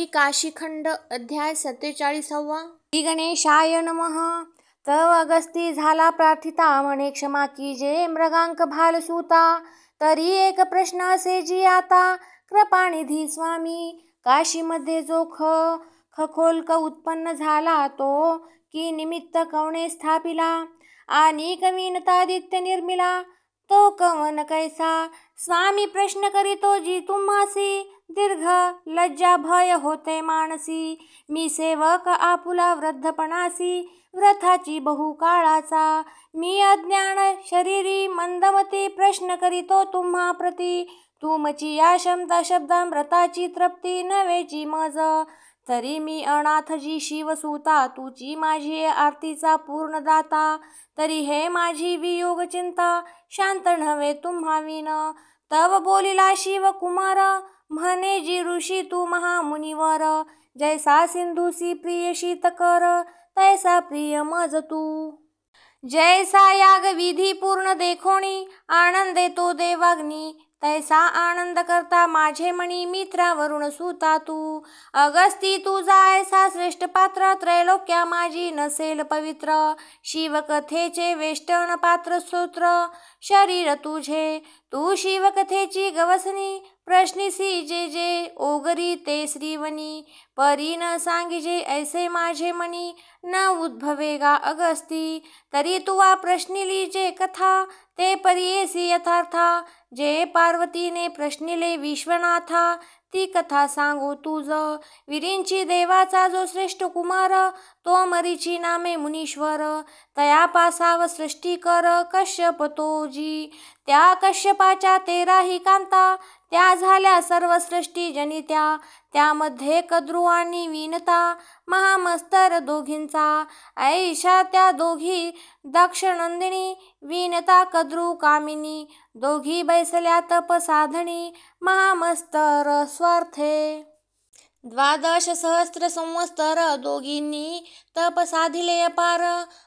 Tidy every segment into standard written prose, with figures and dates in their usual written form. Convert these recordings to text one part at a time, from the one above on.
काशीखंड अध्याय 47. श्री गणेशाय नमः. तव अगस्ती झाला प्रार्थिता, म्हणे क्षमा कीजे मृगांक भालसूता. तरी एक प्रश्न असे जी आता, कृपानिधी स्वामी. काशीमध्ये जो खखोल्क उत्पन्न झाला, तो की निमित्त कवणे स्थापिला. आणि कवीनतादित्य निर्मिला, तो कवन कैसा. स्वामी प्रश्न करीतो जी तुम्हासी, दीर्घ लज्जा भय होते मानसी. मी सेवक आपुला वृद्धपणासी, व्रथाची बहुकाळाचा. मी अज्ञान शरीरी मंदमती, प्रश्न करीतो तुम्हा प्रती. तुमची या शब्दामृताची तृप्ती, नवेची मज. तरी मी अनाथ जी शिवसूता, तुची माझी आरतीचा पूर्णदाता. तरी हे माझी वियोग चिंता, शांत नव्हे तुम्हा विन. तव बोलिला शिव कुमार, म्हणे जी ऋषी तू महामुनिवर. जैसा सिंधूसी प्रिय शीतकर, तैसा प्रिय मज तू. जैसा याग विधी पूर्ण देखोणी, आनंदे तो देवाग्नी. तैसा आनंद करता माझे मणी, मित्रावरून सुता तू. अगस्ती तुझा ऐसा श्रेष्ठ पात्र, त्रैलोक्या माझी नसेल पवित्र. शिवकथेचे वेष्टन पात्र स्तोत्र, शरीर तुझे. तू शिवकथेची गवसनी, प्रश्निसी जे जे ओगरी ते श्रीवनी. परी न सांगिजे ऐसे माझे मनी, न उद्भवेगा अगस्ती. तरी तुवा प्रश्निली जे कथा, ते परियेसी यथार्था. जे पार्वतीने प्रश्निले विश्वनाथा, ती कथा सांगू तुझ. विरींची देवाचा जो श्रेष्ठ कुमार, तो मरीची नामे मुनीश्वर. तया पासाव सृष्टी कर कश्यप तो जी. त्या कश्यपाच्या 13 कांता, त्या झाल्या सर्व सृष्टी जनित्या. त्यामध्ये कद्रू आणि विनता, महामस्तर दोघींचा. ऐशा त्या दोघी दाक्षनंदिनी, विनता कद्रू कामिनी. दोघी बैसल्या तप साधणी, महामस्तर स्वार्थे. 12 सहस्त्र संवत्सर दोघींनी तप साधिले अपार.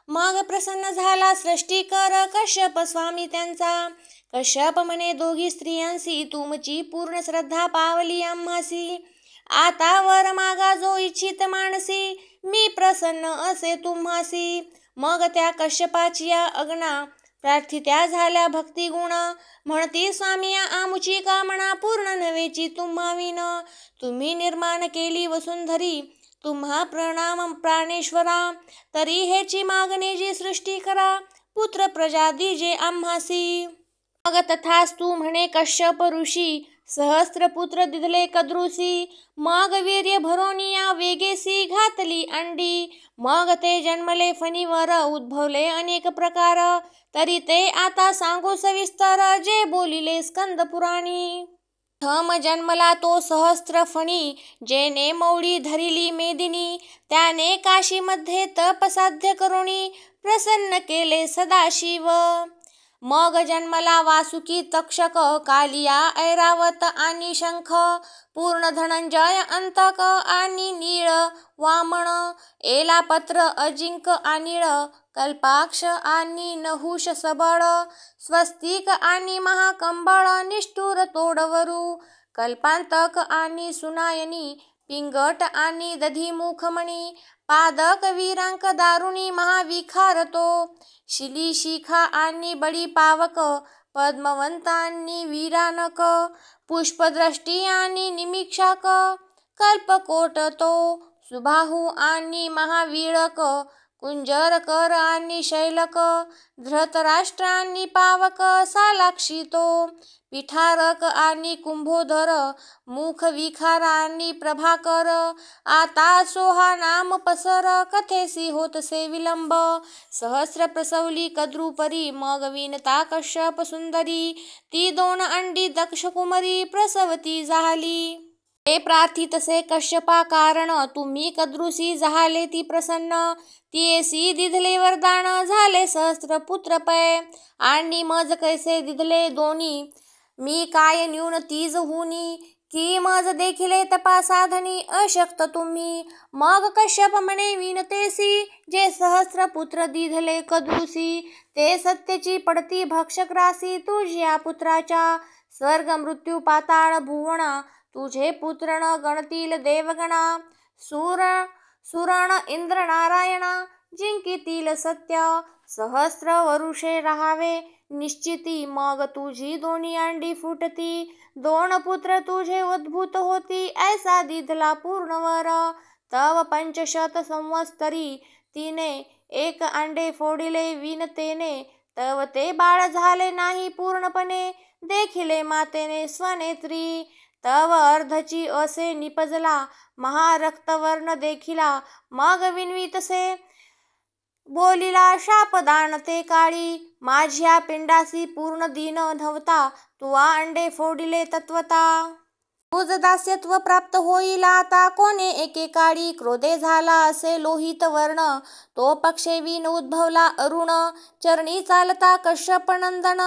मग प्रसन्न झाला सृष्टीकर कश्यप स्वामी त्यांचा. कश्यप म्हणे दोघी स्त्रियांसी, तुमची पूर्ण श्रद्धा पावली आम्हासी. आता वर मागा जो इच्छित मानसी, मी प्रसन्न असे तुम्हासी. मग त्या कश्यपाची या अग्ना, प्रार्थित्या झाल्या भक्तिगुण. म्हणती स्वामी आमुची कामना, पूर्ण नव्हेची तुम्हा विन. तुम्ही निर्माण केली वसुंधरी, तुम्हा प्रणाम प्राणेश्वरा. तरी हेची मागणी जी सृष्टी करा, पुत्र प्रजा दिजे आम्हासी. मग तथास्तु म्हणे कश्यप ऋषी, सहस्त्रपुत्र दिधले कद्रूसी. मग वीर्य भरोनिया वेगेसी, घातली अंडी. मग ते जन्मले फणीवर, उद्भवले अनेक प्रकार. तरी ते आता सांगू सविस्तर, जे बोलिले स्कंद पुराणी. प्रथम जन्मला तो सहस्त्र फणी, जेने मौळी धरिली मेदिनी. त्याने काशीमध्ये तप साध्य करुणी, प्रसन्न केले सदाशिव. मग जन्मला वासुकी तक्षक, कालिया ऐरावत आणि शंख. पूर्ण धनंजय अंतक आणि नीळ वामन. एलापत्र अजिंक अनिळ, कल्पाक्ष आणि नहुष सबळ. स्वस्तिक आणि महाकंबळ, निष्ठुर तोडवरू. कल्पांतक आणि सुनायनी, पिंगट आणि दधिमुखमणी. पादक वीरांक दारुणी, महाविखार तो. शिलीशिखा आणि बळी पावक, पद्मवंतांनी वीरानक. पुष्पदृष्टी आणि निमीक्षक, कल्पकोट तो. सुबाहू आणि महावीळक, कुंजरकर आणि शैलक. धृतराष्ट्र आणि पावक, सालाक्षी तो. पिठारक आणि कुंभोधर, मुखविखार आणि प्रभाकर. आता सोहा नाम पसर, कथेसी होतसे विलंब. सहस्र प्रसवली कद्रूपरी, मग विनता कश्यप सुंदरी. ती 2 अंडी दक्षकुमरी, प्रसवती झाली. ते प्रार्थितसे कश्यपा कारण, तुम्ही कद्रूसी झाले ती प्रसन्न. तियेसी दिधले वरदान, झाले सहस्त्र पुत्र पै. आणि मज कैसे दिधले दोन्ही, मी काय न्यून तीज हुनी. की मज देखिले तपा साधनी, अशक्त तुम्ही. मग कश्यप म्हणे विनतेसी, जे सहस्त्र पुत्र दिधले कद्रूसी. ते सत्यची पडती भक्षक रासी, तुझ्या पुत्राच्या. स्वर्ग मृत्यू पाताळ भुवना, तुझे पुत्र न गणतील देवगणा, सुरण इंद्र नारायणा, जिंकितील सत्य सहस्र वरुषे राहावे निश्चिती, मग तुझी दोन्ही अंडी फुटती, दोन पुत्र तुझे उद्भूत होती, ऐसा दिधला पूर्ण वर, तव 500 संवत्सरी तिने एक अंडे फोडिले विनतेने, तव ते बाळ झाले नाही पूर्णपणे, देखिले मातेने स्वनेत्री, तव अर्धची असे निपजला महारक्तवर्ण देखिला, मग विनवीतसे बोलिला शापदान ते काळी, माझ्या पिंडासी पूर्ण दिन नव्हता, तुवा अंडे फोडिले तत्वता, तुझ दास्यत्व प्राप्त होईल आता, कोणे एकेकाळी क्रोधे झाला असे लोहित वर्ण, तो पक्षेवीन उद्भवला अरुण, चरणी चालता कश्यप नंदन,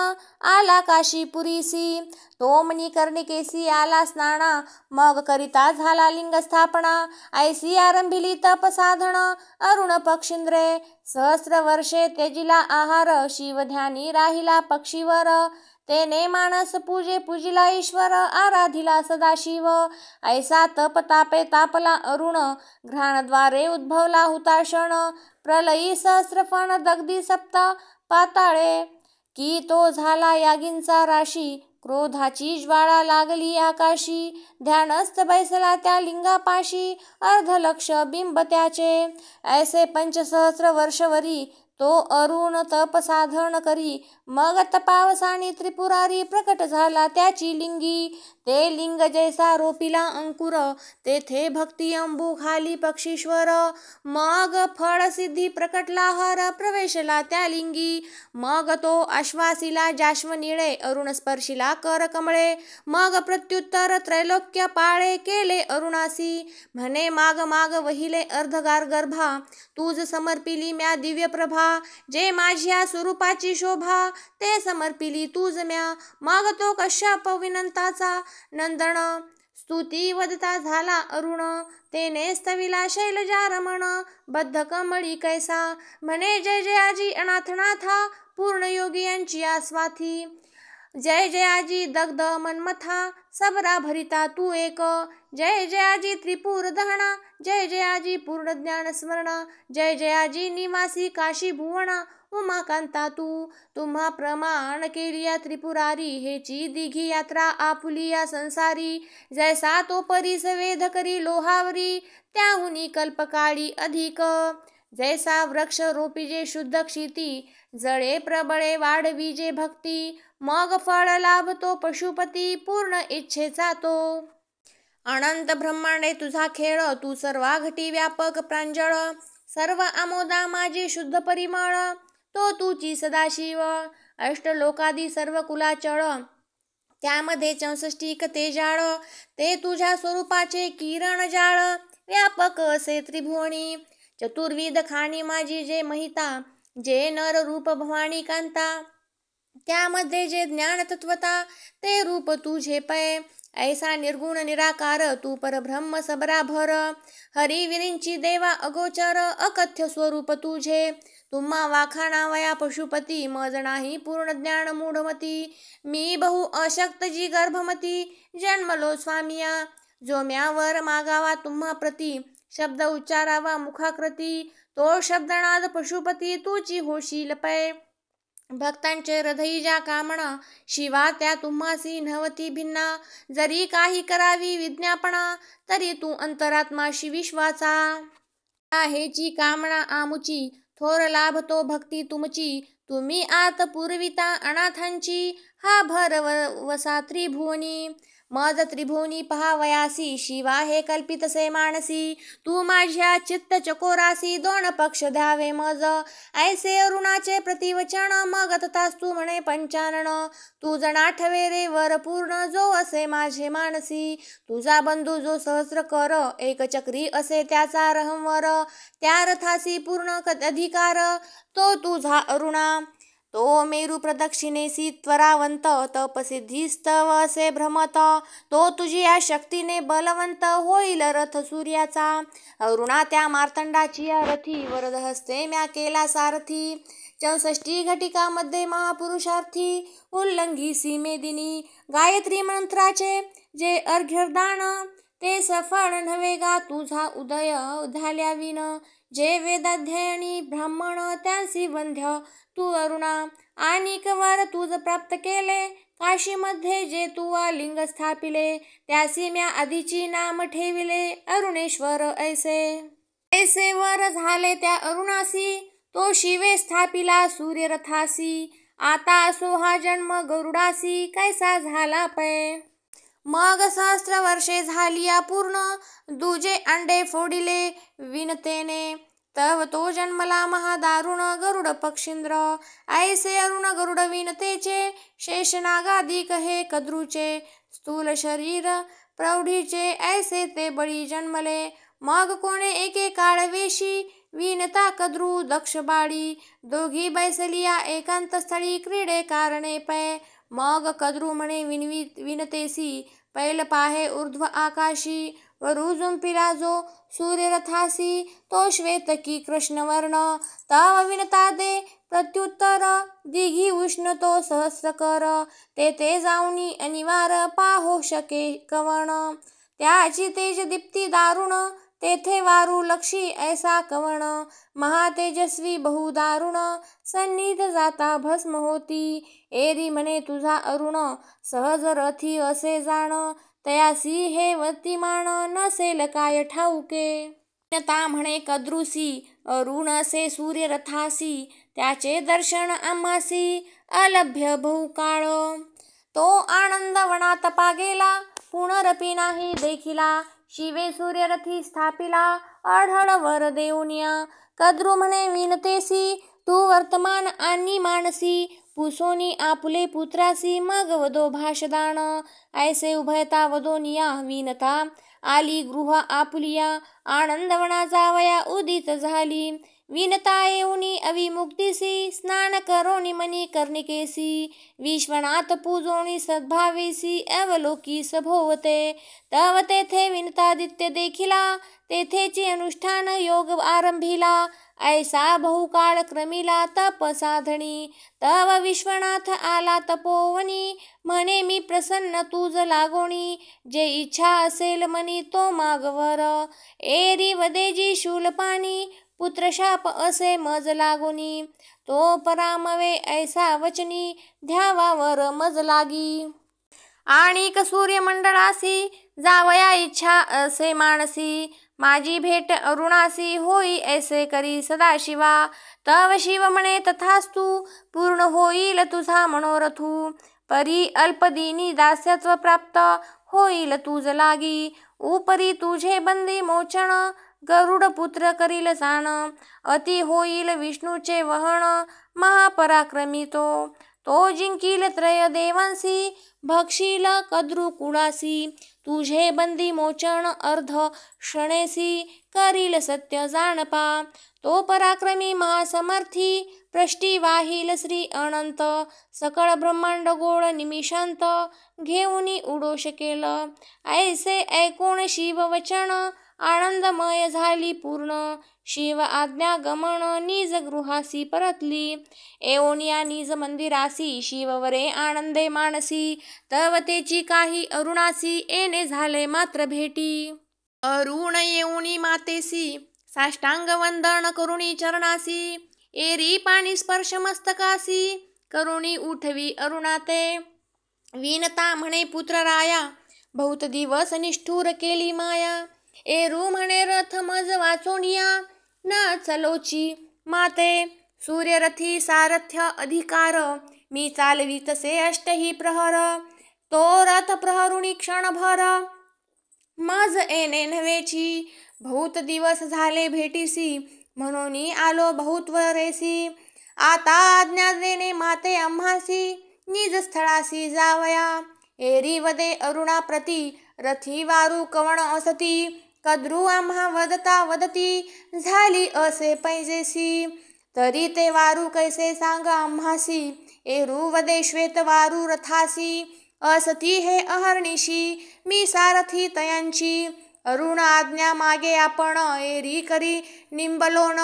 आला काशीपुरीसी, तो मणिकर्णिकेसी आला स्नाना, मग करिता झाला लिंग स्थापना, ऐसी आरंभिली तप साधन, अरुण पक्षींद्रे सहस्र वर्षे त्यजिला आहार, शिवध्यानी राहिला पक्षीवर, तेने मानस पूजे पूजिला ईश्वर, आराधिला सदाशिव, ऐसा तप तापे तापला अरुण, घ्राणद्वारे उद्भवला हुताशण, प्रलयी सहस्रफण दग्धी सप्त पाताळे, की तो झाला यागींचा राशी, क्रोधाची ज्वाळा लागली आकाशी, ध्यानस्थ बैसला त्या लिंगापाशी, अर्धलक्ष बिंब त्याचे, ऐसे 500 वर्षवरी तो अरुण तप साधन करी, मग तपावसानी त्रिपुरारी प्रकट झाला त्याची लिंगी, ते लिंग जैसा रोपिला अंकुर, तेथे भक्ती अंबू खाली पक्षीश्वर, मग फळ सिद्धी प्रकटला हर, प्रवेशला त्या लिंगी, मग तो आश्वासिला जाश्वनिळे, अरुण स्पर्शिला कर कमळे, मग प्रत्युत्तर त्रैलोक्य पाळे केले अरुणासी, म्हणे माग माग वहिले अर्धगार गर्भा, तूज समर्पिली म्या दिव्य प्रभा, जे माझ्या स्वरूपाची शोभा, ते समर्पिली तूज म्या, मग तो कश्यप विनंताचा नंदन, स्तुती वदता झाला अरुण, तेने स्तविला शैलजा रमण, बद्ध कमळी कैसा, म्हणे जय जयाजी अनाथनाथा, पूर्ण योगियांची आस्वाथी, जय जयाजी दग्ध मनमथा, सबरा भरिता तू एक, जय जयाजी त्रिपुर दहना, जय जयाजी पूर्ण ज्ञान स्मरण, जय जयाजी निवासी काशी भुवना, उमाकांता तू, तुम्हा प्रमाण केलिया त्रिपुरारी, हेची दिघी यात्रा आपुलिया संसारी, जैसा तो परीस वेध करी लोहावरी, त्याहुनी कल्पकाळी अधिक, जैसा वृक्ष रोपिजे शुद्ध क्षिती, जळे प्रबळे वाढविजे भक्ती, मग फळ लाभतो पशुपती, पूर्ण इच्छेचा तो, अनंत ब्रह्मांडे तुझा खेळ, तू सर्वाघटी व्यापक प्रांजळ, सर्व आमोदा माझे शुद्ध परिमळ, तो तुची सदाशिव, अष्टलोकादी सर्व कुलाचळ, त्यामध्ये 64 तेजाळ, ते तुझ्या स्वरूपाचे किरण जाळ, व्यापक असे त्रिभुवनी, चतुर्विध खाणी माझी जे महिता, जे नर रूप भवानी कांता, त्यामध्ये जे ज्ञान तत्वता, ते रूप तुझे पै, ऐसा निर्गुण निराकार तू परब्रह्म सबराभर, हरी विरिंची देवा अगोचर, अकथ्य स्वरूप तुझे, तुम्हा वाखाणावया पशुपती, मज नाही पूर्ण ज्ञान मूढमती, मी बहु अशक्त जी गर्भमती, जन्मलो स्वामिया, जो म्यावर मागावा तुम्हा प्रती, शब्द उच्चारावा मुखाकृती, तो शब्दनाद पशुपती तुची होशील पै, भक्तांचे हृदयी ज्या कामना, शिवा त्या तुम्हासी नव्हती भिन्ना, जरी काही करावी विज्ञापना, तरी तू अंतरात्माशी विश्वाचा, हेची कामना आमुची, थोर लाभतो भक्ती तुमची, तुम्ही आत पुरविता अनाथांची, हा भरवसा त्रिभुवनी, मज त्रिभुवनी पहावयासी, शिवा हे कल्पितसे मानसी, तू माझ्या चित्त चकोरासी, दोन पक्ष द्यावे मज, ऐसे अरुणाचे प्रतिवचन, मग तथास्तु म्हणे पंचानन, तू जण आठवे रे वर पूर्ण, जो असे माझे मानसी, तुझा बंधू जो सहस्र कर, एक चक्री असे त्याचा रहंवर, त्या रथासी पूर्ण अधिकार, तो तुझा अरुणा, तो मेरू प्रदक्षिणेसी त्वरावंत, तपसिद्धीस्तव असे भ्रमत, तो तुझ्या शक्तीने बलवंत, होईल रथ सूर्याचा, अरुणा त्या मार्तंडाची रथी, वरद हस्ते म्या केला सारथी, 64 घटिकामध्ये महापुरुषार्थी उल्लंघिसी मेदिनी. गायत्री मंत्राचे जे अर्घ्यदान ते सफळ नव्हे गा तुझा उदय झाल्याविन. जे वेदाध्ययनी ब्राह्मण त्यांसी वंध्य तू अरुणा. आणि वर तुझ प्राप्त केले काशीमध्ये जे तू लिंग स्थापिले. त्यासी म्या आधीची नाम ठेविले अरुणेश्वर ऐसे. ऐसे वर झाले त्या अरुणासी तो शिवे स्थापिला सूर्यरथासी. आता असो हा जन्म गरुडासी कैसा झाला पै. मग सहस्त्र वर्षे झालिया पूर्ण दुजे अंडे फोडिले विनतेने. तव तो जन्मला महादारुण गरुड पक्षींद्र. ऐसे अरुण गरुड विनतेचे शेषनागादिक हे कद्रूचे. स्थूल शरीर प्रौढीचे ऐसे ते बळी जन्मले. मग कोणे एके काळ वेशी विनता कद्रू दक्ष बाळी. दोघी बैसलिया एकांत स्थळी क्रीडे कारणे पै. मग कद्रू म्हणे विनतेसी पैल पाहे ऊर्ध्व आकाशी. वरू जुंपिला जो सूर्यरथासी तो श्वेतकी कृष्णवर्ण. तव विनता दे प्रत्युत्तर दिघी उष्ण तो सहस्रकर. ते जाऊनी अनिवार पाहो शके कवण. त्याची तेज दीप्ती दारुण तेथे वारू लक्षी ऐसा कवण. महातेजस्वी बहुदारुण सन्निध जाता भस्म होती. एरी म्हणे तुझा अरुण सहज रथी असे जाण. तयासी हे वर्तिमान नसेल काय ठाऊके. विनता म्हणे कद्रूसी अरुण असे सूर्यरथासी. त्याचे दर्शन आम्हासी अलभ्य बहुकाळ. तो आनंद वनात पा गेला पुनरपी नाही देखिला. शिवे सूर्यरथी स्थापिला आढळ वर देऊनिया. कद्रू म्हणे विनतेसी तू वर्तमान आणि मानसी. पुसोनी आपुले पुत्रासी मग वदो भाषदान. ऐसे उभयता वदोनिया विनता आली गृह आपुलिया. आनंदवना जावया उदित झाली. विनता येऊनी अविमुक्तीसी स्नान करोनी मनी कर्णिकेसी. विश्वनाथ पूजोनी सद्भावेसी अवलोकी सभोवते. तव तेथे विनतादित्य देखिला तेथेची अनुष्ठान योग आरंभिला. ऐसा बहुकाळ क्रमिला तप साधणी. तव विश्वनाथ आला तपोवनी म्हणे मी प्रसन्न तुझ लागोणी. जे इच्छा असेल मनी तो मागवर. एरी वदेजी शूलपाणी पुत्रशाप असे मज लागोनी. तो परामवे ऐसा वचनी ध्यावावर मज लागी. आणि सूर्यमंडळासी जावया इच्छा असे मानसी. माझी भेट अरुणासी होई ऐसे करी सदाशिवा. तव शिव म्हणे तथास्तु पूर्ण होईल तुझा मनोरथू. परी अल्पदिनी दास्यत्व प्राप्त होईल तुझ लागी. उपरी तुझे बंदी मोचन गरुड पुत्र करील जाण. अति होईल विष्णूचे वहन महापराक्रमी तो. तो जिंकील त्रय देवांसी भक्षील कद्रू कुळासी. तुझे बंदी मोचन अर्ध क्षणेसी करील सत्य जाणपा. तो पराक्रमी महासमर्थी प्रष्टी वाहील श्री अनंत. सकळ ब्रह्मांड गोळ निमिषांत घेऊनी उडो शकेल. ऐसे ऐकून शिववचन आनंदमय झाली पूर्ण. शिव आज्ञा गमन निज गृहासी परतली. एवनिया निज मंदिरासी शिववरे आनंदे मानसी. तव तेची काही अरुणासी येणे झाले मात्र भेटी. अरुण येऊनी मातेसी साष्टांग वंदन करुणी चरणासी. एरी पाणी स्पर्श मस्तकासी करुणी उठवी अरुणाते. विनता म्हणे पुत्र राया बहुत दिवस निष्ठुर केली माया. एरू म्हणे रथ मज वाचोनिया न चलोची माते. सूर्यरथी सारथ्य अधिकार मी चालवी तसे अष्टही प्रहर. तो रथ प्रहरुणी क्षणभर मज येणे नव्हेची. बहुत दिवस झाले भेटीसी म्हणून आलो बहुत वरेसी. आता आज्ञा देणे माते आम्हासी निज स्थळासी जावया. एरी वदे अरुणा प्रती रथी वारू कवण असती. कद्रू आम्हा वदता वदती झाली असे पैजेसी. तरी ते वारू कैसे सांग आम्हासी. एरू वदे श्वेत वारू रथासी असती हे अहर्निशी मी सारथी तयांची. अरुण आज्ञा मागे आपण एरी करी निंबलोन.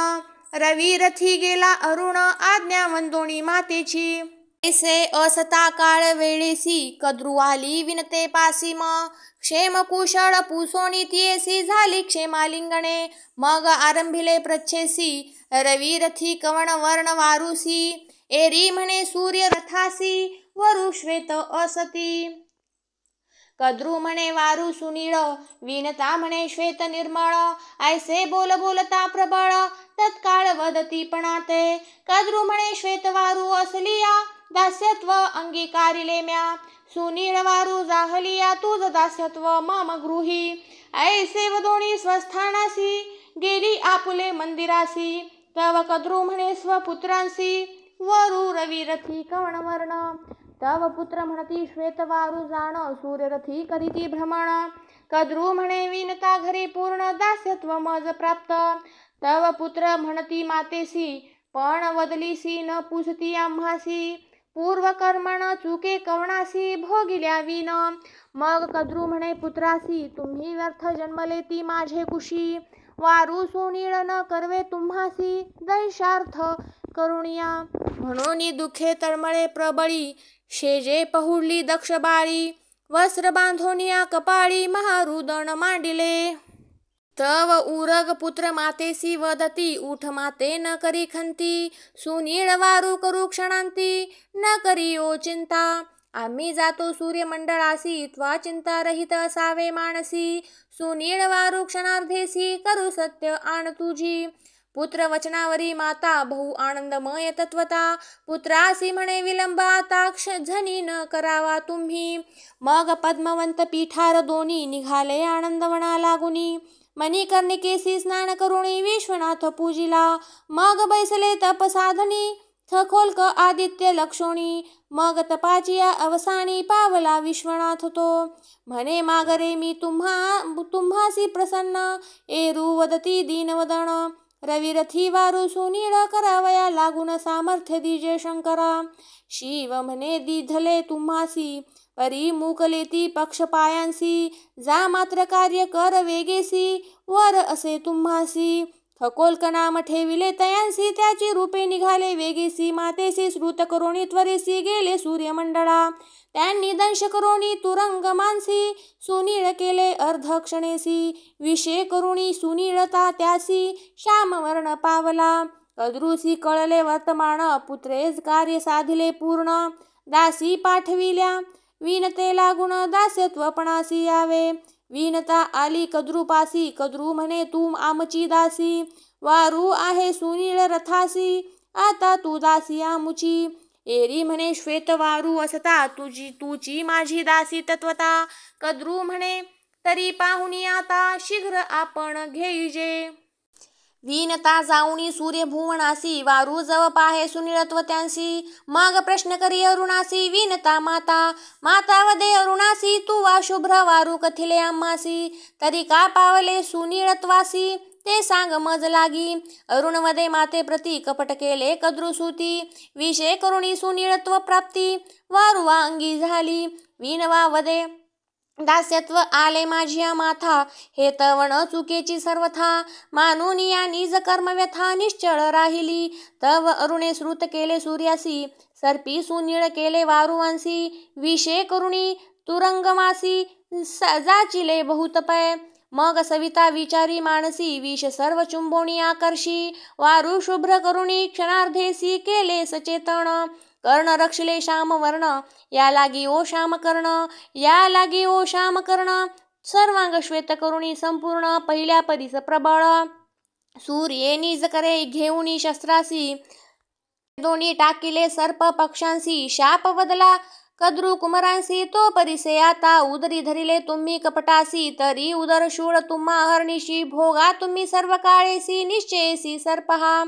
रवी रथी गेला अरुण आज्ञा वंदोणी मातेची. ऐसे असता काळ वेळेसी कद्रू आली विनते पासी क्षेम कुशळ पुसोणी तियेसी झाली क्षेमालिंगणे. मग आरंभिले प्रच्छेसी रवी रथी कवण वर्ण वारुसी. एरी म्हणे सूर्य रथासी वरु श्वेत असती. कद्रू म्हणे वारू सुनीळ विनता म्हणे श्वेत निर्मळ. ऐसे बोल बोलता प्रबळ तत्काळ वदती पणाते. कद्रू म्हणे श्वेत वारू असलिया दास्यत्व अंगीकारिले म्या. सुनीळ वारू जाहलिया तुझ दास्यत्व मम गृही. ऐसे वदोणी स्वस्थानासी गेली आपुले मंदिरासी. तव कद्रू म्हणे स्वपुत्रांसी वरू रविरथी कवणवर्ण. तव पुत्र म्हणती श्वेतवारू जाण सूर्यरथी करीती भ्रमण. कद्रू म्हणे विनता घरी पूर्ण दास्यत्व मज प्राप्त. तव पुत्र म्हणती मातेसी पण वदलीसी न पुसती आम्हासी. पूर्वकर्मण चुके कवणासी भोगिल्या विन. मग कद्रू म्हणे पुत्रासी तुम्ही व्यर्थ जन्मलेती माझे कुशी. वारू सुनीळ न करवे तुम्हासी दैशार्थ करुणिया. म्हणून दुःखे तळमळे प्रबळी शेजे पहुडली दक्ष बाळी. वस्त्र बांधोनिया कपाळी महारुदन मांडिले. तव उरग पुत्र मातेसी वदती उठ माते न करी खंती. सुनीळ वारू करू क्षणांती न करी ओ चिंता. आम्ही जातो सूर्यमंडळासी त्वा चिंता रहित असावे मानसी. सुनीळ वारू क्षणार्धेसी करू सत्य आण तुझी. पुत्र वचनावरी माता बहु आनंदमय तत्वता. पुत्रासी म्हणे विलंब आता झनी न करावा तुम्ही. मग पद्मवंत पीठार दोन्ही निघाले आनंदवना लागुनी. मणिकर्णिकेसी स्नान करुणी विश्वनाथ पूजिला. मग बैसले तप साधनी थखोलक आदित्य लक्षोणी. मग तपाचिया अवसानी पावला विश्वनाथ तो. म्हणे मागरे मी तुम्हासी प्रसन्न एरू वदती दीनवदन. रविरथी वारू सुनीळ करावया लागून सामर्थ्य दिजे शंकरा. शिव म्हणे दिधले तुम्हासी परी मुकलेती पक्ष पायांसी. जा मात्र कार्य कर वेगेसी वर असे तुम्हासी. खकोल्क नाम ठेविले तयांसी त्याची रूपे निघाले वेगेसी. मातेसी श्रुत करोणी त्वरेसी गेले सूर्यमंडळा. त्यांनी दंश करोणी तुरंग मानसी सुनीळ केले अर्ध क्षणेसी. विषय करुणी सुनीळता त्यासी श्यामवर्ण पावला. कद्रूसी कळले वर्तमान पुत्रेज कार्य साधिले पूर्ण. दासी पाठविल्या विनते लागून दास्यत्वपणासी यावे. विनता आली कद्रूपासी कद्रू म्हणे तू आमची दासी. वारू आहे सुनीळ रथासी आता तू दासी आमुची. एरी म्हणे श्वेत वारू असता तुची माझी दासी तत्वता. कद्रू म्हणे तरी पाहुनी आता शीघ्र आपण घेईजे. विनता जाऊनी सूर्यभुवनासी वारू जव पाहे सुनीळत्व त्यांसी. मग प्रश्न करी अरुणासी विनता माता. माता वदे अरुणासी तू वा शुभ्र वारू कथिले आम्हासी. तरी का पावले सुनीळत्वासी ते सांग मज लागी. अरुण वदे माते प्रती कपट केले कद्रुसूती. विषय करुणी सुनीळत्व प्राप्ती वारुवा अंगी झाली. विनवा वदे दास्यत्व आले माझिया माथा. हे तवण चुकेची सर्वथा मानून या निज कर्म व्यथा निश्चळ राहिली. तव अरुणे श्रुत केले सूर्यासी सर्पी सुनीळ केले वारुवांसी. विषय करुणी तुरंगमासी जाचिले बहुतपय. मग सविता विचारी मानसी विष सर्व चुंबोणी आकर्षी. वारू शुभ्र करुणी क्षणार्धेसी केले सचेतन. कर्ण रक्षले श्याम वर्ण या लागी ओ श्याम कर्ण. या लागी ओ श्याम कर्ण सर्वांग श्वेत करुणी संपूर्ण पहिल्या परीस प्रबळ. सूर्ये निज करे घेऊनी शस्त्रासी दोन्ही टाकिले सर्प पक्षांसी. शाप वदला कद्रू कुमारांसी तो परिसे आता. उदरी धरिले तुम्ही कपटासी तरी उदर शूळ तुम्हा हरणीशी. भोगा तुम्ही सर्व काळेसी निश्चयेसी सर्पहा.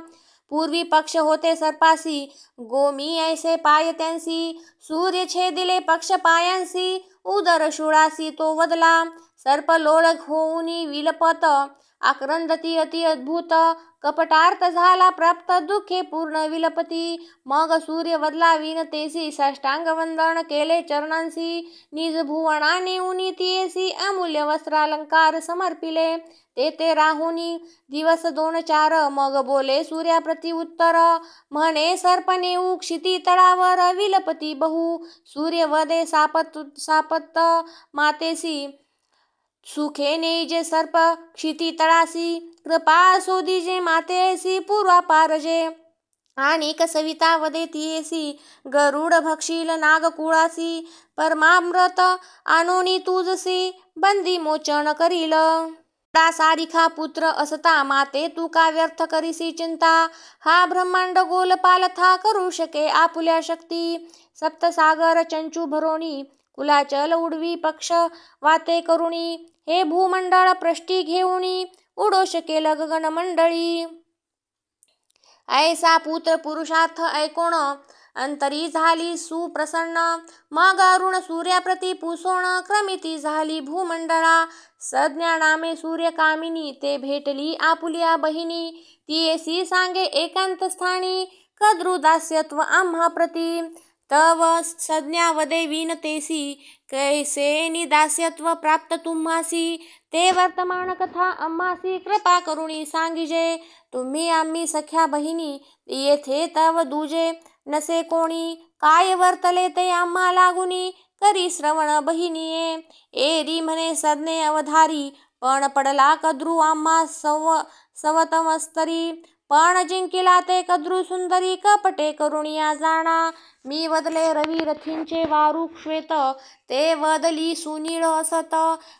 पूर्वी पक्ष होते सर्पासी गोमी ऐसे पाय त्यांसी. सूर्य छेदिले पक्ष पायांसी उदर शूळासी तो वदला. सर्प लोळ होऊनी विलपत आक्रंदती अति अद्भुत कपटार्थ झाला प्राप्त दुःखे पूर्ण विलपती. मग सूर्य वदला विनतेसी साष्टांग वंदन केले चरणांसी. निज भुवना नेऊनी तियेसी अमूल्य वस्त्रालंकार समर्पिले. ते राहुनी दिवस 2-4 मग बोले सूर्याप्रती उत्तर म्हणे सर्प नेऊ क्षिती तळावर विलपती बहु. सूर्य वदे सापत मातेसी सुखे नेजे सर्प क्षिती तळासी. कृपा असो दिजे मातेसी पूर्वापारजे. आणि सविता वदे तियेसी गरुड भक्षील नागकुळासी. परमामृत आणोनी तुझसी बंदी मोचन करील. सारिखा पुत्र असता माते तू का व्यर्थ करीसी चिंता. हा ब्रह्मांड गोलपाल था करू शके आपुल्या शक्ती. सप्तसागर चंचू भरोणी कुलाचल उडवी पक्ष वाते करुणी. हे भूमंडळ प्रष्टी घेऊनी उडो शकेल गगन मंडळी. ऐसा पुत्र पुरुषार्थ ऐकोण अंतरी झाली सुप्रसन्न. मग अरुण सूर्याप्रती पुसोण क्रमिती झाली भूमंडळा. सज्ञा नामे सूर्यकामिनी ते भेटली आपुल्या बहिणी. तियेसी सांगे एकांत स्थानी कद्रू दास्यत्व आम्हा प्रती. तव सज्ञा वदे विनतेसी कैसे दास्यत्व प्राप्त तुम्हासी. ते वर्तमान कथा आम्हासी कृपा करुणी सांगिजे. तुम्ही आम्ही सख्या बहिणी येथे तव दुजे नसे कोणी. काय वर्तले ते आम्हा लागुनी करी श्रवण बहिणीये. एरी म्हणे सज्ञे अवधारी पण पडला कद्रू आम्हा सवतमस्तरी. पण जिंकिला ते कद्रू सुंदरी कपटे करुणिया जाणा. मी वदले रवी रथींचे वारू श्वेत ते वदली सुनीळ असत.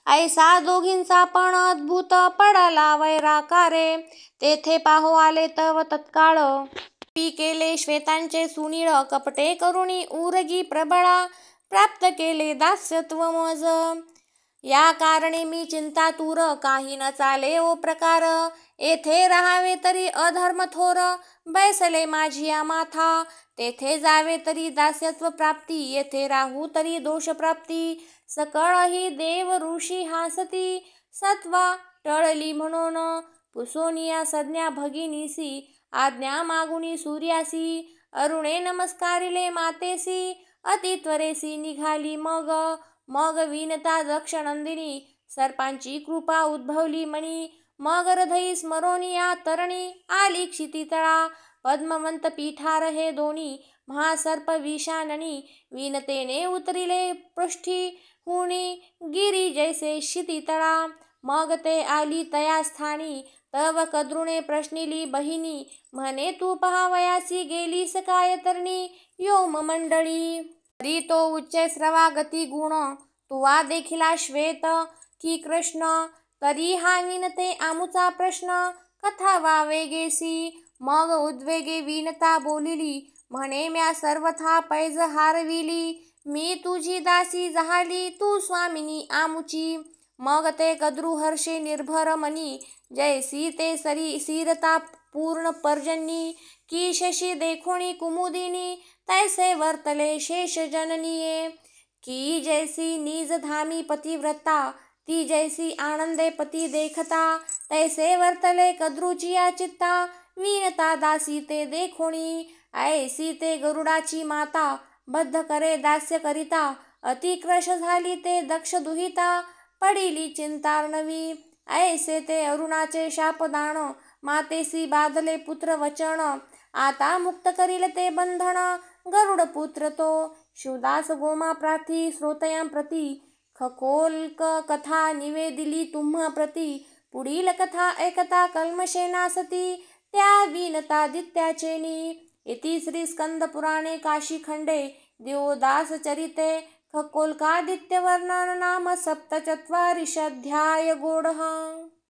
ऐसा दोघींचा पण अद्भुत पडला वैराकारे. तेथे पाहो आले तव तत्काळ मी केले श्वेतांचे सुनीळ कपटे करुणी उरगी प्रबळा. प्राप्त केले दास्यत्व मज या कारणे मी चिंतातूर. काही न चाले ओ प्रकार येथे राहावे तरी अधर्म थोर. बैसले माझिया माथा तेथे जावे तरी दास्यत्व प्राप्ती. येथे राहू तरी दोष प्राप्ती. सकळ ही देव ऋषी हासती सत्वा टळली म्हणून. पुसोनिया सज्ञा भगिनीसी आज्ञा मागुनी सूर्यासी. अरुणे नमस्कारिले मातेसी अति त्वरेसी निघाली मग विनता दक्ष नंदिनी सर्पांची कृपा उद्भवली मनी. मग हृदयी स्मरोनिया तरणी आली क्षिती तळा. पद्मवंत पीठार हे दोन्ही महासर्प विषाननी. विनतेने उतरिले पृष्ठी हुनी गिरी जैसे क्षिती तळा. मग ते आली तया स्थानी तव कद्रुणे प्रश्निली बहिणी. म्हणे तू पहावयासी गेलीस काय तरणी योम मंडळी. तरी तो उच्चे स्रवा गती गुण तुवा देखिला श्वेत की कृष्ण. तरी हा विनते आमुचा प्रश्न कथा वा वेगेसी. मग उद्वेगे विनता बोलिली म्हणे म्या सर्वथा पैज हारविली. मी तुझी दासी झाली तू स्वामिनी आमुची. मग ते कद्रू हर्षे निर्भर मनी जैसी ते सीरता पूर्ण पर्जन्यी. की शशी देखोणी कुमुदिनी तैसे वर्तले शेष जननीये. की जैसी निज धामी पतिव्रता ती जैसी आनंदे पती देखता. तैसे वर्तले कद्रूचिया चित्ता विनता दासी ते देखोणी. ऐसी ते गरुडाची माता बद्ध करे दास्य करिता. अति क्रश झाली ते दक्ष दुहिता पडिली चिंतार्णवी. ऐसे ते अरुणाचे शापदान मातेसी बाधले पुत्र वचन. आता मुक्त करील ते बंधन गरुड पुत्र तो. शिवदास गोमा प्रार्थी श्रोतयां प्रती खकोल्क कथा निवेदिली तुम्हा प्रती. पुढील कथा ऐकता कल्मशेना सती त्या विनतादित्याचेनी. इति श्री स्कंद पुराणे काशीखंडे दिवोदास चरिते खकोल्कादित्य वर्णन नाम 47 अध्याय गोडः।